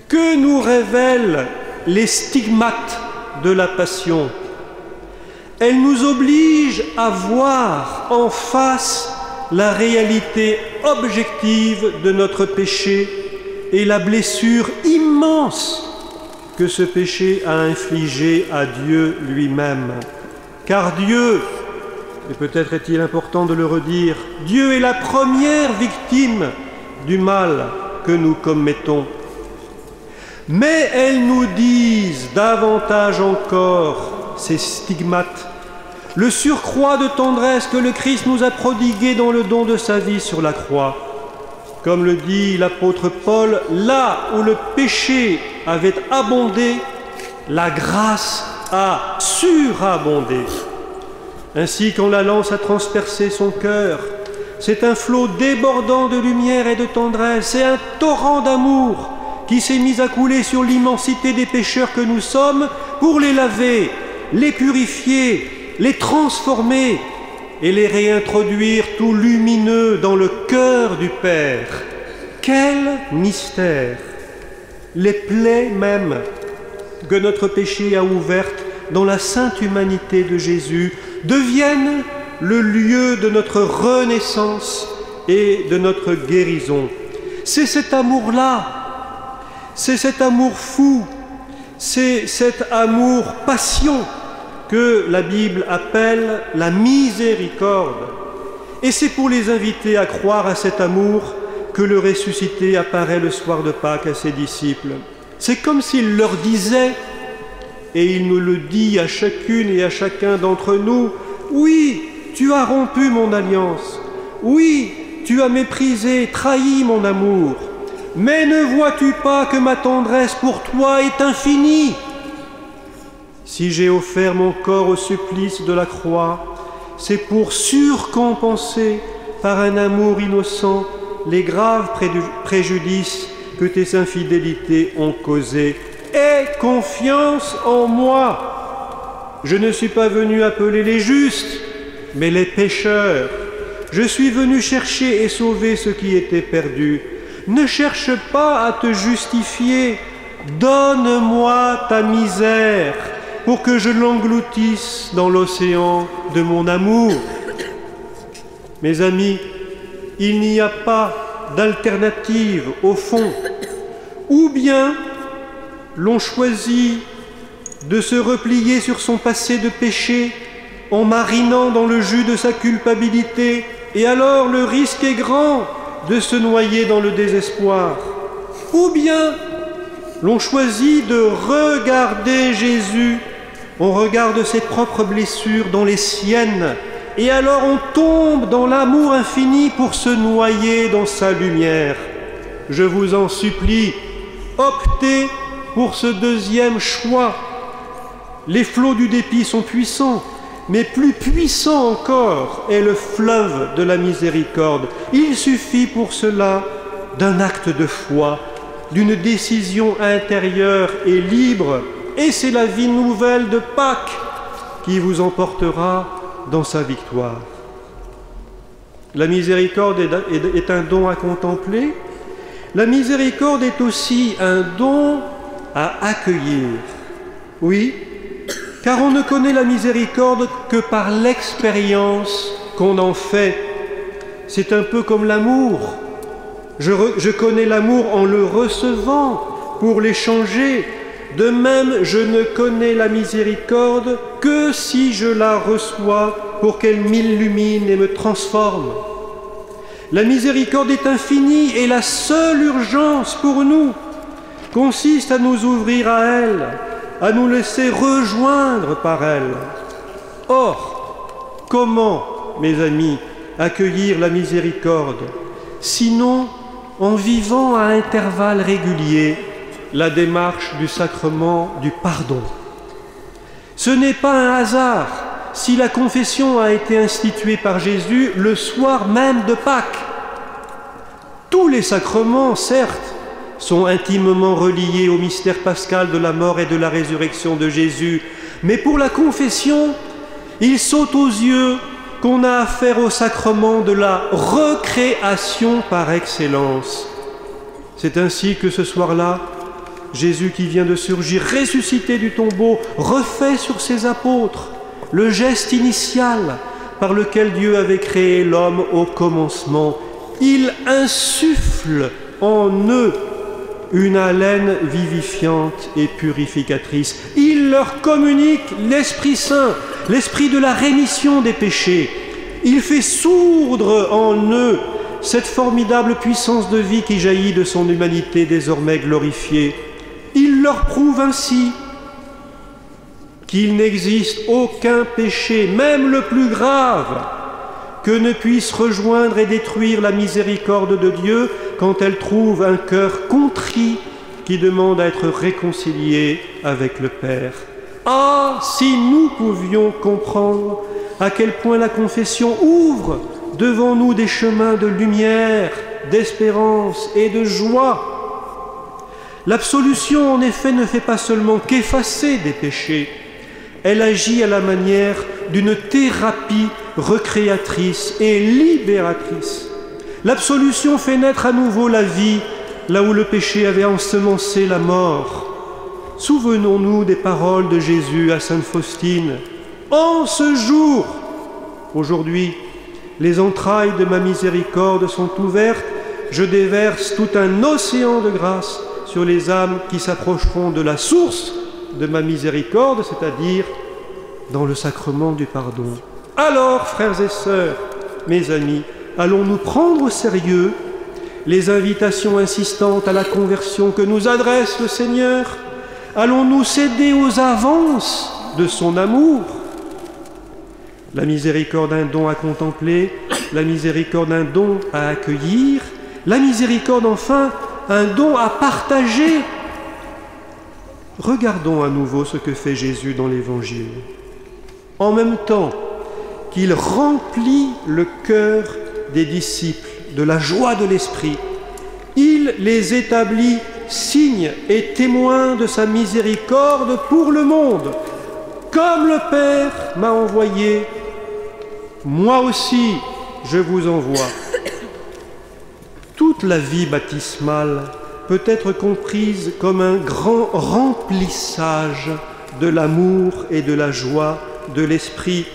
Que nous révèlent les stigmates de la passion? Elles nous obligent à voir en face la réalité objective de notre péché et la blessure immense que ce péché a infligée à Dieu lui-même. Car Dieu, et peut-être est-il important de le redire, Dieu est la première victime du mal que nous commettons. Mais elles nous disent davantage encore, ces stigmates, le surcroît de tendresse que le Christ nous a prodigué dans le don de sa vie sur la croix. Comme le dit l'apôtre Paul, là où le péché avait abondé, la grâce a surabondé. Ainsi, quand la lance a transpercé son cœur, c'est un flot débordant de lumière et de tendresse, c'est un torrent d'amour qui s'est mis à couler sur l'immensité des pécheurs que nous sommes pour les laver, les purifier, les transformer et les réintroduire tout lumineux dans le cœur du Père. Quel mystère! Les plaies même que notre péché a ouvertes dans la sainte humanité de Jésus deviennent le lieu de notre renaissance et de notre guérison. C'est cet amour-là, c'est cet amour fou, c'est cet amour passion que la Bible appelle la miséricorde. Et c'est pour les inviter à croire à cet amour que le ressuscité apparaît le soir de Pâques à ses disciples. C'est comme s'il leur disait, et il nous le dit à chacune et à chacun d'entre nous, « Oui, tu as rompu mon alliance. Oui, tu as méprisé, trahi mon amour. Mais ne vois-tu pas que ma tendresse pour toi est infinie ? Si j'ai offert mon corps au supplice de la croix, c'est pour surcompenser par un amour innocent les graves préjudices que tes infidélités ont causés. Aie confiance en moi. Je ne suis pas venu appeler les justes, mais les pécheurs. Je suis venu chercher et sauver ceux qui étaient perdus. Ne cherche pas à te justifier. Donne-moi ta misère pour que je l'engloutisse dans l'océan de mon amour. Mes amis, il n'y a pas d'alternative au fond. Ou bien l'on choisit de se replier sur son passé de péché en marinant dans le jus de sa culpabilité, et alors le risque est grand de se noyer dans le désespoir. Ou bien l'on choisit de regarder Jésus, on regarde ses propres blessures dans les siennes, et alors on tombe dans l'amour infini pour se noyer dans sa lumière. Je vous en supplie, optez pour ce deuxième choix. Les flots du dépit sont puissants, mais plus puissant encore est le fleuve de la miséricorde. Il suffit pour cela d'un acte de foi, d'une décision intérieure et libre, et c'est la vie nouvelle de Pâques qui vous emportera dans sa victoire. La miséricorde est un don à contempler. La miséricorde est aussi un don à accueillir. Oui, car on ne connaît la miséricorde que par l'expérience qu'on en fait. C'est un peu comme l'amour. Je connais l'amour en le recevant pour l'échanger. De même, je ne connais la miséricorde que si je la reçois pour qu'elle m'illumine et me transforme. La miséricorde est infinie et la seule urgence pour nous consiste à nous ouvrir à elle, à nous laisser rejoindre par elle. Or, comment, mes amis, accueillir la miséricorde, sinon en vivant à intervalles réguliers la démarche du sacrement du pardon? Ce n'est pas un hasard si la confession a été instituée par Jésus le soir même de Pâques. Tous les sacrements, certes, sont intimement reliés au mystère pascal de la mort et de la résurrection de Jésus, mais pour la confession, il saute aux yeux qu'on a affaire au sacrement de la recréation par excellence. C'est ainsi que ce soir-là, Jésus qui vient de surgir, ressuscité du tombeau, refait sur ses apôtres le geste initial par lequel Dieu avait créé l'homme au commencement. Il insuffle en eux une haleine vivifiante et purificatrice. Il leur communique l'Esprit Saint, l'esprit de la rémission des péchés. Il fait sourdre en eux cette formidable puissance de vie qui jaillit de son humanité désormais glorifiée. Il leur prouve ainsi qu'il n'existe aucun péché, même le plus grave, que ne puisse rejoindre et détruire la miséricorde de Dieu quand elle trouve un cœur contrit qui demande à être réconcilié avec le Père. Ah, si nous pouvions comprendre à quel point la confession ouvre devant nous des chemins de lumière, d'espérance et de joie. L'absolution, en effet, ne fait pas seulement qu'effacer des péchés, elle agit à la manière d'une thérapie recréatrice et libératrice. L'absolution fait naître à nouveau la vie, là où le péché avait ensemencé la mort. Souvenons-nous des paroles de Jésus à Sainte Faustine. « En ce jour, aujourd'hui, les entrailles de ma miséricorde sont ouvertes, je déverse tout un océan de grâce sur les âmes qui s'approcheront de la source de ma miséricorde, c'est-à-dire dans le sacrement du pardon. » Alors, frères et sœurs, mes amis, allons-nous prendre au sérieux les invitations insistantes à la conversion que nous adresse le Seigneur? Allons-nous céder aux avances de son amour? La miséricorde, un don à contempler, la miséricorde, un don à accueillir, la miséricorde, enfin, un don à partager. Regardons à nouveau ce que fait Jésus dans l'Évangile. En même temps qu'il remplit le cœur des disciples de la joie de l'Esprit, il les établit signes et témoins de sa miséricorde pour le monde. Comme le Père m'a envoyé, moi aussi je vous envoie. Toute la vie baptismale peut être comprise comme un grand remplissage de l'amour et de la joie de l'Esprit.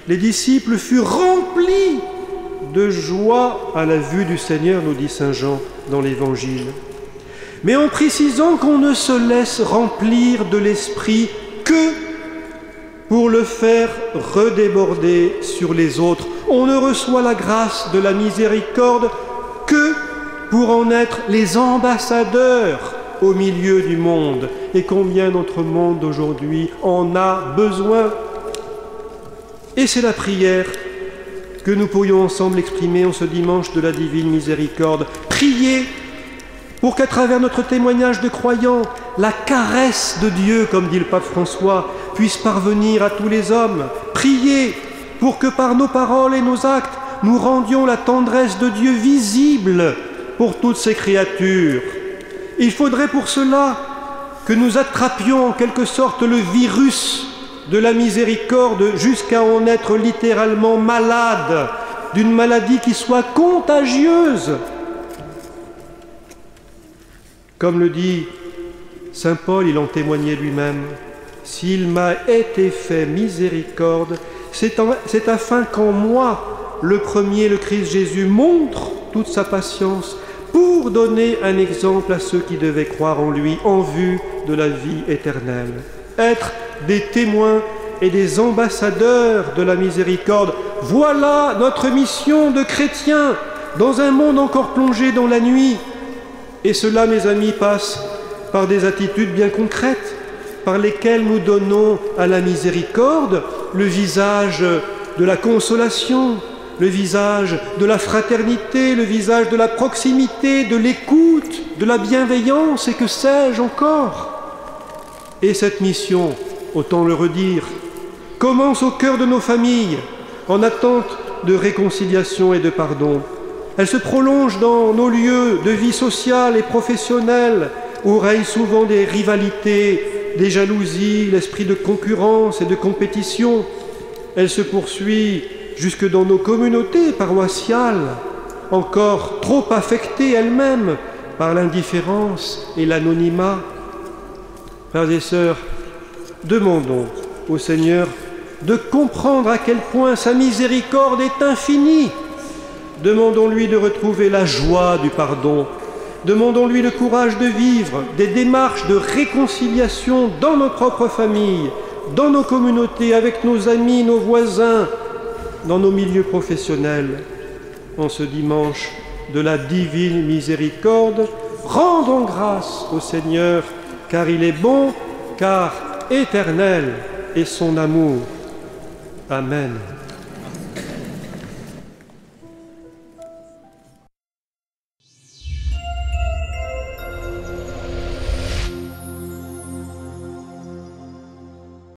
Les disciples furent remplis de joie à la vue du Seigneur, nous dit saint Jean dans l'Évangile. Mais en précisant qu'on ne se laisse remplir de l'Esprit que pour le faire redéborder sur les autres. On ne reçoit la grâce de la miséricorde que pour en être les ambassadeurs au milieu du monde. Et combien notre monde d'aujourd'hui en a besoin. Et c'est la prière que nous pourrions ensemble exprimer en ce dimanche de la divine miséricorde. Priez pour qu'à travers notre témoignage de croyants, la caresse de Dieu, comme dit le pape François, puisse parvenir à tous les hommes. Priez pour que par nos paroles et nos actes, nous rendions la tendresse de Dieu visible pour toutes ces créatures. Il faudrait pour cela que nous attrapions en quelque sorte le virus de la miséricorde jusqu'à en être littéralement malade, d'une maladie qui soit contagieuse. Comme le dit saint Paul, il en témoignait lui-même, « S'il m'a été fait miséricorde, c'est afin qu'en moi, le premier, le Christ Jésus, montre toute sa patience pour donner un exemple à ceux qui devaient croire en lui en vue de la vie éternelle. » Être des témoins et des ambassadeurs de la miséricorde, voilà notre mission de chrétiens dans un monde encore plongé dans la nuit. Et cela, mes amis, passe par des attitudes bien concrètes, par lesquelles nous donnons à la miséricorde le visage de la consolation, le visage de la fraternité, le visage de la proximité, de l'écoute, de la bienveillance et que sais-je encore. Et cette mission, autant le redire, commence au cœur de nos familles, en attente de réconciliation et de pardon. Elle se prolonge dans nos lieux de vie sociale et professionnelle, où règnent souvent des rivalités, des jalousies, l'esprit de concurrence et de compétition. Elle se poursuit jusque dans nos communautés paroissiales, encore trop affectées elles-mêmes par l'indifférence et l'anonymat. Frères et sœurs, demandons au Seigneur de comprendre à quel point sa miséricorde est infinie. Demandons-lui de retrouver la joie du pardon. Demandons-lui le courage de vivre des démarches de réconciliation dans nos propres familles, dans nos communautés, avec nos amis, nos voisins, dans nos milieux professionnels. En ce dimanche de la divine miséricorde, rendons grâce au Seigneur, car il est bon, car éternel est son amour. Amen.